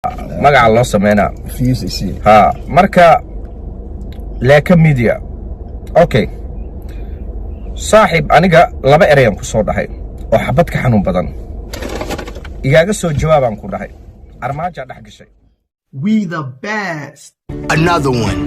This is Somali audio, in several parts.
magaca loo sameynaa VCC marka laaka media okay saaxiib aniga laba erayaan ku soo dhahay oo xabad ka xanuun badan igaaga soo jawaabaan ku dhahay armaajo dhex gashay We the best. Another one.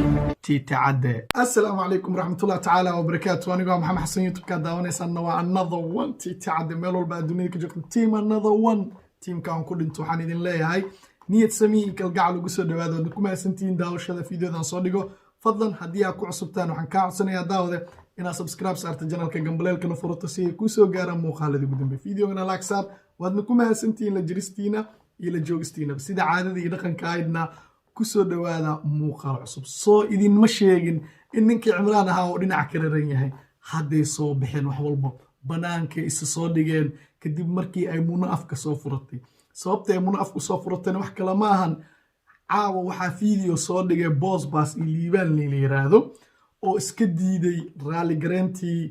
Tita Ade. Assalamu alaikum warahmatullahi ta'ala wa barakatuh. Aniga Muhammad Hassan YouTube ka daawanaysan waa another one Tita Ade meel walba dunida ka joogto team another one team kan ku dhinto waxaan idin leeyahay niyad samii kalgacal ugu soo dhawaado ku maasantiin daawashada fiidiyodan soo dhigo fadlan haddii aad ku cusubtaan waxaan ka codsanayaa daawade inaad subscribe saarto channelka gambaleelkana furato si ay ku soo gaaraan muuqaalada ugu dambeeya fiidiyogana like saar waadna ku maasantiin la jiristiina ila joogistiina sida caadada iyo dhaqanka aydna ku soo dhawaada muuqaal cusub soo idin ma sheegin in ninkii Cimraan ahaa oo dhinac ka raran yahay hadday soo bixeen wax walba banaanka isa soo dhigeen kadib markii ay munaafka soo furatay sababta ay munaafku soo furatay wax kala ma ahan caawa waxa fiideo soo dhigay boss baas liibaan la yiraahdo oo iska diiday raali garantii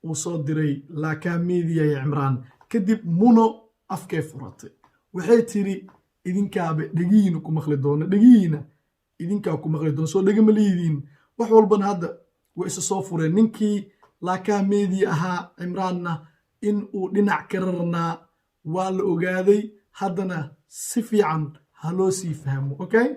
uu soo diray laaka media ee Cimraan kadib muno afkay furatay waxay tiri idinkaaba dhagiina ku maqli doona dhagiina idinka ku maqli doona soo dhagama leedin wax walban hadda way isa soo fureen ninkii laaka media ahaa Cimraanna in uu dhinac ka rarnaa waa la ogaaday haddana si fiican ha loo sii fahmo okay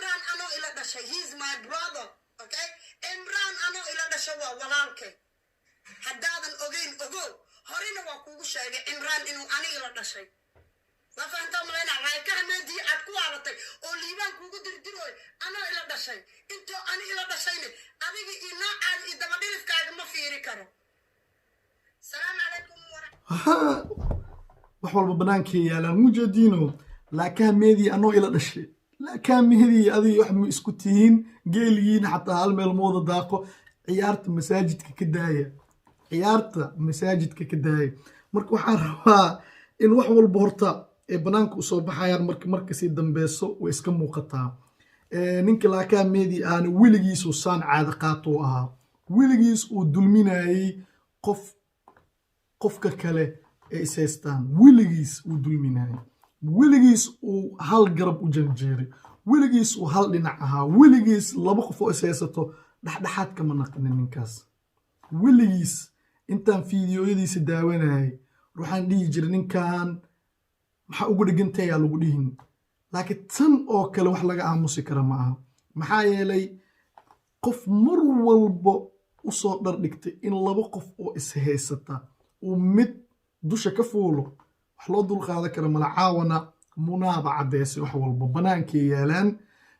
He's my brother, okay? Imran ano ila dhashay waa walaalkay. Haddaadan ogeyn ogow, horena waa kuugu sheegay Imran inuu ani ila dhashay. Ma fahantaa malayna raayka meedii aad ku waalatay oo liibaan kuugu dirdirooy ano ila dhashay. Intoo ani ila dhashayne adiga iyo noocan iyo daba dhilifkaaga ma fiiri karo. Salaam alaykum wax walba banaankii yaalaan mujadiino laaka meedii ano ila dhashay لكن مهدي أذي يحمي إسكتين جيلين حتى هالموضة داقو عيارت مساجد ككداية عيارت مساجد ككداية مركو حاروا إن وحول البورتا بنانك أصوب حيار مركسي دنبيسو وإسكمو قطع نينك لاكا ميدي أنا ويلجيس وصان عادقاتو ويلجيس ودلميناي قف ككالي إسيستان ويلجيس ودلميناي wiligiis uu hal garab u janjeeray wiligiis uu hal dhinac ahaa wiligiis laba qof oo isaysato dhaxdhaxaad kama naqanin ninkaas wiligiis intaan fiidiyoyadiisa daawanayay ruuxaan dhihi jiray ninkan maxaa ugu dhigantay lagu dhihin laakiin tan oo kale wax laga aamusi kara ma aha maxaa yeelay qof mar walba u soo dhardhigtay in laba qof oo ishaysata uu mid dusha ka fuulo loo dul qaadan kara malacaawana munaaba cadeysay wax walba banaankii yaalaan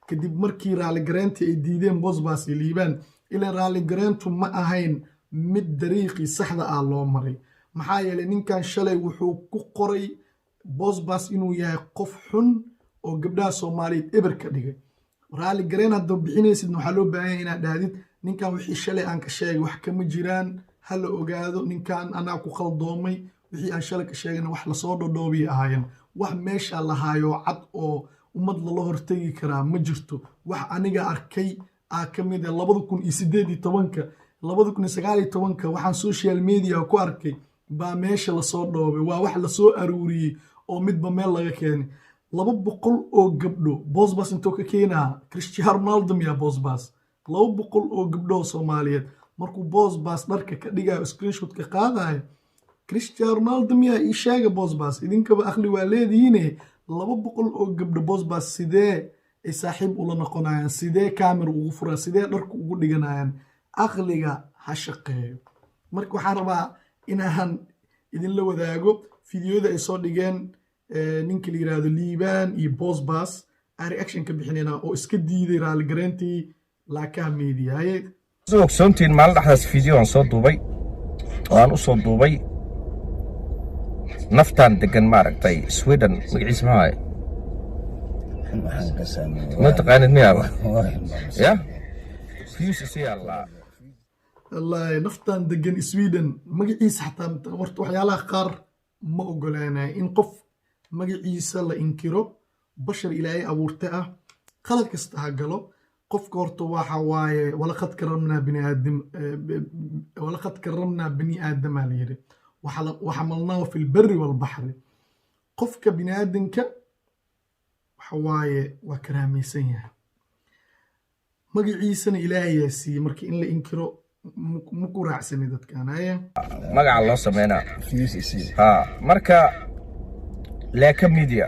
kadib markii raali garantii ay diideen boosbaas liibaan ila raali garantu ma ahayn mid dariiqii saxda ah loo maray maxaa yeelay ninkan shalay wuxuu ku qoray boosbaas inuu yahay qof xun oo gabdhaha Soomaaliyeed eber ka dhigay raali garan hadda bixinaysid waxa loo baahan yahay inaad dhaadid ninkan wixii shalay aan ka sheegay wax kama jiraan hal ogaado ninkan anaa ku qaldoomay wixii aan shalay ka sheegana wax la soo dhodhoobiy ahaayeen wax meesha la haayo cad oo ummad la hortagi karaa ma jirto wax aniga arkay kamid ah 2018 2019 waxaan social media ku arkay baa meesha la soo dhoobay waa wax la soo aruuriyay oo midba meel laga keenay 200 oo gabdho boosbaas intoo ka keenaa Cristiano Ronaldo miya boosbaas 200 oo gabdho Soomaaliyeed markuu boosbaas dharka ka dhigayo screenshot ka qaadayo Cristiano Ronaldo miya ishaga boosbaas idinkaba akhli waa leedihiin 200 oo gabdho boosbaas sidee ay saaxiib ula noqonayaan sidee camera ugu furaa sidee dharku ugu dhiganayaan akhliga ha shaqeeyo marka waxaan rabaa inaan idin la wadaago fiidiyoda ay soo dhigeen ninka la yiraahdo liibaan iyo boosbaas reaction ka bixinayna oo iska diiday raali garantii laaka media soo ogsoontiin maalin dhaxdaas fiideo aan soo duubay waan u soo duubay naftaan degan maaragtay Sweden magaciisa ma hay ma taqaanid miyaa ya VCC الله نفتان دقن سويدن مقعيس حتى waxyaalaha qaar ma ogolaanay in qof magaciisa la inkiro bashar ilaahay abuurtay ah qalad kasta ha galo qofka horta waxa waaye walaqad karamnaa bini aadam walaqad karamnaa bani aadama la yiri waxamalnaa fi lbari walbaxri qofka bini aadamka waxa waaye waa karaamaysan yahay magaciisana ilaahay yaa siiyey marka in la inkiro ma ku raacsani dadkan haye magaca loo sameynaa ha marka leeka media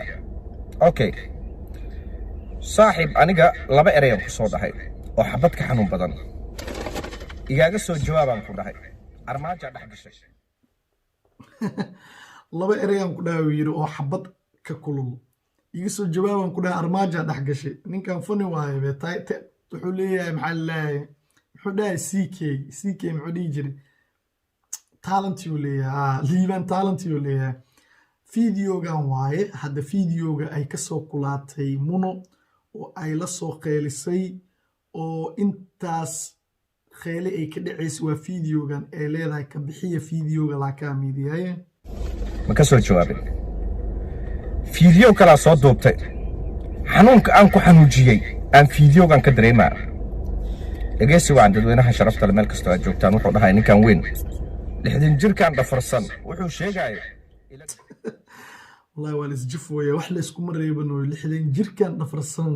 okay saaxiib aniga laba erayaan ku soo dhahay oo xabad ka xanuun badan igaaga soo jawaabaan ku dhahay armaajo dhex gashay laba erayaan ku dhahay yiri oo xabad ka kulul iga soo jawaabaan ku dhahay armaajo dhex gashay ninkan fani waaye be wuxuu leeyahay maxaa leeyahay muxuu dhahay ck muxuu dhihi jiray talent yuu leeyahay liibaan talent yuu leeyahay fideogan waaye hadda fideoga ay ka soo kulaatay muno oo ay la soo qeylisay oo intaas qeyle ay ka dhacaysay waa fideogan ay leedahay ka bixiya fideoga laakaa miidiyaye ma ka soo jawaabin fideo kalaa soo duubtay xanuunka aan ku xanuujiyey aan fideogan ka dareemaa dhegeysi waan dadweynaha sharafta meel kastoo aad joogtaan wuxuu dhahay ninkan weyn 60 jirkaan dhafarsan wuxuu sheegay والله والاسجف ويا وحلا اسكو مريبن و 60 jirkan dhafarsan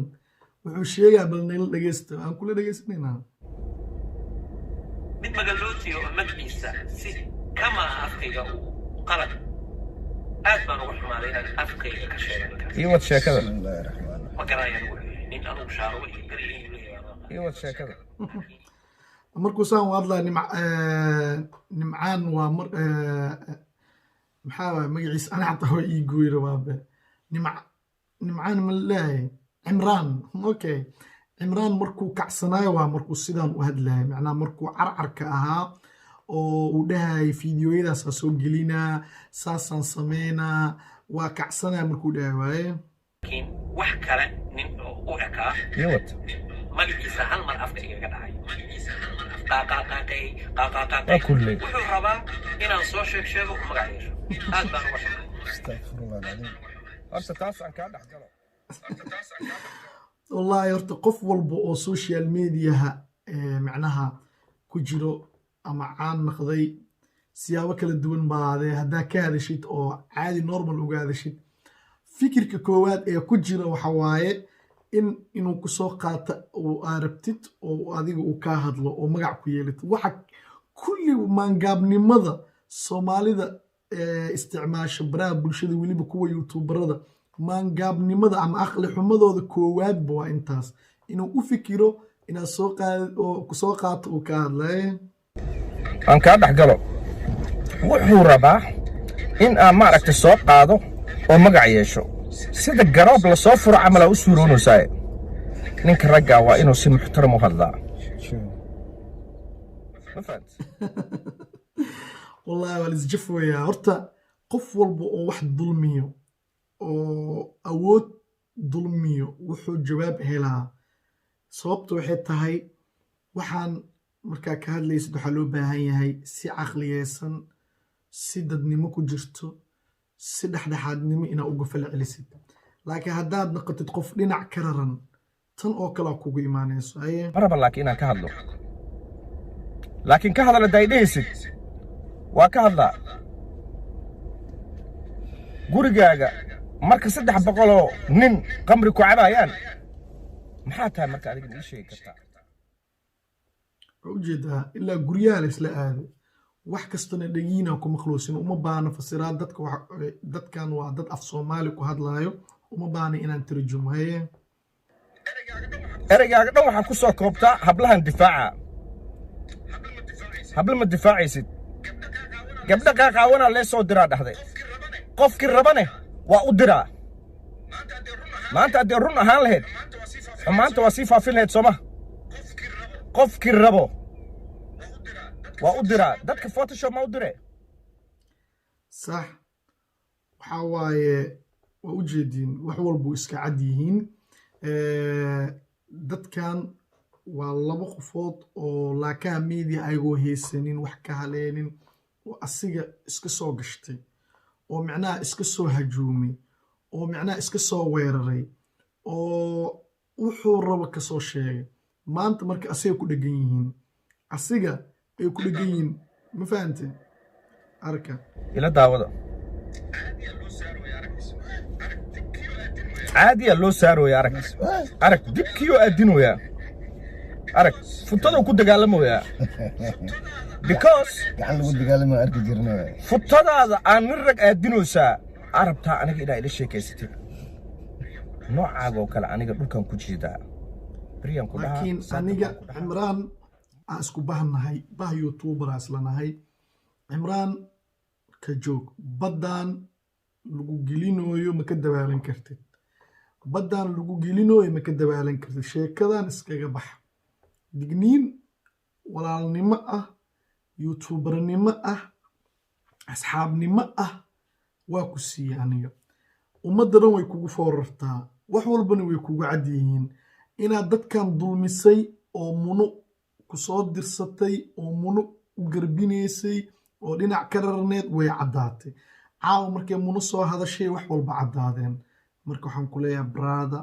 wuxuu sheegaa bal neel dhageysto aan kula dhageysnayna mid magalooti oo magciisa si kama afkayga qalad aad baan ugu xumaaday inaan afkayga ka sheegay iyo wad sheekada ma garanayo nin aanu shaaro iyo gariin iyo wad sheekada markuu saan wadla nimcaan waa maxaa magaciisa ana xataa waa ii gooyra waabe nimcaan ma leeyahay cimraan okay cimraan markuu kacsanaayo waa markuu sidaan u hadlahay macnaha markuu carcarka ahaa oo uu dhahay fideoyadaasa soo gelinaa saasaan sameynaa waa kacsanaya markuu dhahay waaye laakiin wax kale nin u ekaa iyo wad magaciisa hal mar afka igaga dhacay كله wuxuu rabaa inaan soo sheego magac yeesho aad baan uga shaqeeyay astaghfirullah alazim horta taas aan ka dhaxgalo wallahi horta qof walba oo social mediaha macnaha ku jiro ama caan noqday siyaabo kala duwan baadee haddaa ka hadashid oo caadi normal uga hadashid fikirka koowaad ee ku jira waxa waaye inuu ku soo qaato oo arabtid oo adiga uu ka hadlo oo magac ku yeelid waxa kulli maangaabnimada Soomaalida isticmaasho baraha bulshada waliba kuwa youtuberada maangaabnimada ama aqli xumadooda koowaad baa intaas inuu u fikiro inaa soo qaado oo ku soo qaato oo ka hadlay aan ka dhaxgalo wuxuu rabaa in aan maaragtay soo qaado oo magac yeesho sida garoob la soo furo camal u suuroonaysaa ninka ragga waa inuu si muxtaram u hadlaa والله والاسجف ويا horta qof walba oo wax dulmiyo oo awood dulmiyo wuxuu jawaab helaa sababtu waxay tahay waxaan markaa ka hadlaysid waxa loo baahan yahay si aqliyeysan si dadnimo ku jirto si dhaxdhaxaadnimo ina uga falcelisid laakiin haddaad noqotid qof dhinac ka raran tan oo kala kugu iimaanayso maraba laakiin aan ka hadlo laakiin ka hadala daydaysid waa ka hadlaa gurigaaga marka 300 nin qamri ku cabayaan maxaa tahay marka adiga ii sheegi kartaa ujeedaa ilaa guryaha la isla aado wax kastana dhagiina ku maqluusin uma baana fasiraad dadkan waa dad af Soomaali ku hadlaayo uma baana inaan tarjumo erayaaga dhan waxaa ku soo koobtaa hablahan difaaca habla ma difaacaysid gabdha qaaqaawana lee soo diraa dhaxday qofkii rabane waa u diraa maanta haddii run ahaan lahayd maanta waa sii faafin lahayd sooma qofkii rabo waa u diraa dadka photoshop ma u dire صح waxa waaye waa u jeedin wax walba iska cad yihiin dadkan waa laba qofood oo laakaha media ayagoo haysanin wax ka haleenin oo asiga iska soo gashtay oo macnaha iska soo hajuumay oo macnaha iska soo weeraray oo wuxuu rabo ka soo sheegay maanta marka asiga ku dhegan yihiin asiga ay ku dhegan yihiin ma fahanteen arka ila daawada caadiya loo saarooya arag dibkiyo aadinooya arag futadoo ku dagaalamayaa because gacan lagu dagaalamo arki jirnaa futadaada aan nin rag aadinoosaa arabtaa aniga inaa ila sheekaysatid noocaaga oo kale aniga dhulkan ku jiidaa بريان كلها لكن أنيجا عمران أسكو بهنهاي به يوتيوبر أصلناهاي عمران كجوك بدان لقو جلينو يو مكدب على كرتين بدان لقو جلينو يو مكدب على كرتين شيء كذا نسكجا بح دقنين ولا النماء يوتيوبر النماء أصحاب نماء واكسي يعني ومدرن ويكوجو فورتا وحول بني ويكوجو عاديين inaad dadkan dulmisay oo muno ku soo dirsatay oo muno u garbinaysay oo dhinac ka rarneed way caddaatay caawa markay muno soo hadashay wax walba caddaadeen marka waxaan ku leeyahay brada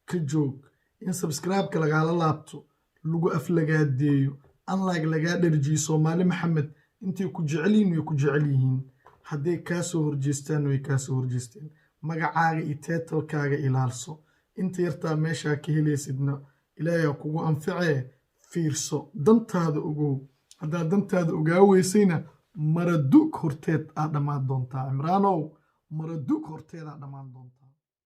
ka joog in subscribe-ka lagaala laabto lagu aflagaadeeyo unlike lagaa dharjiyo Soomaali Maxamed intii ku jecelyihiin way ku jecel yihiin hadday kaa soo horjeestaan way kaa soo horjeesteen magacaaga iyo title-kaaga ilaalso inta yartaa meeshaa ka helaysidna ilaahay kugu anficee fiirso dantaada ogow haddaad dantaada ogaa weysayna maradug horteed aad dhammaan doontaa cimraanow maradug horteed aad dhammaan doontaa